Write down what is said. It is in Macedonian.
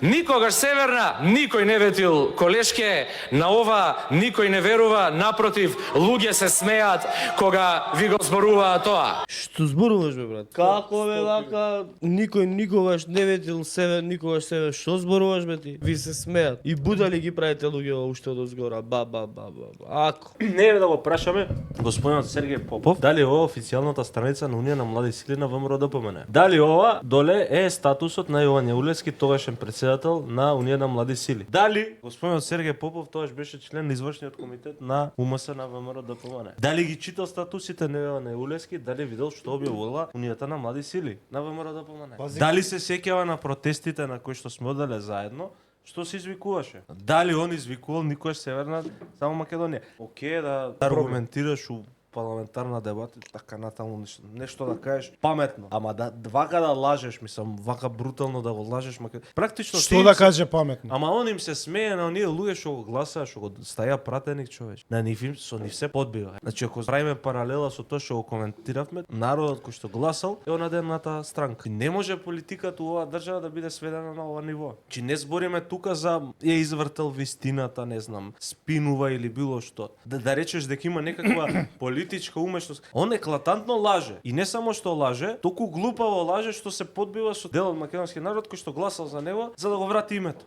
Никогаш Северна никој не ветил колешке, на ова никој не верува, напротив, луѓе се смеат кога ви го зборуваат тоа. Што зборуваш бе брат? Како бе вака? Никој никогаш не ветил себе, никогаш себе. Што зборуваш бе ти? Ви се смеат. И будали ги правите луѓе уште од озгора. Ба. Ако. Не е да го прашаме господинот Сергеј Попов дали ова официјалната страница на Унија на млади сили на ВМРО-ДПМН. Дали ова доле е статусот на Јован Јаулевски, тогашен председател на Унија на млади сили. Дали господинот Сергеј Попов тогаш беше член на извршниот комитет на УМС на ВМРО-ДПМН. Дали ги читал статусите на Јован Јаулевски, дали видел што објавила Унијата на млади сили на ВМРО-ДПМН. Дали се сеќава на протестите на кои што сме оделе заедно, што се извикуваше? Дали он извикувал никош Северна, само Македонија? Океј да аргументираш у парламентарна дебата, така натаму нешто да кажеш паметно. Ама да вака да лажеш, мислам, вака брутално да го лажеш, практично Што да каже паметно? Ама он им се смее на оние луѓе што го гласаа, што го стаја пратеник човеч. На нив со нив се подбива. Значи ако правиме паралела со тоа што го коментиравме, народот кој што гласал е онадената странка. И не може политиката у оваа држава да биде сведена на ова ниво. Чи не збориме тука за ја извртел вистината, не знам, спинува или било што. Да речеш дека има некаква политичка умешност. Он еклатантно лаже. И не само што лаже, толку глупаво лаже што се подбива со дел од македонски народ кој што гласал за него за да го врати името.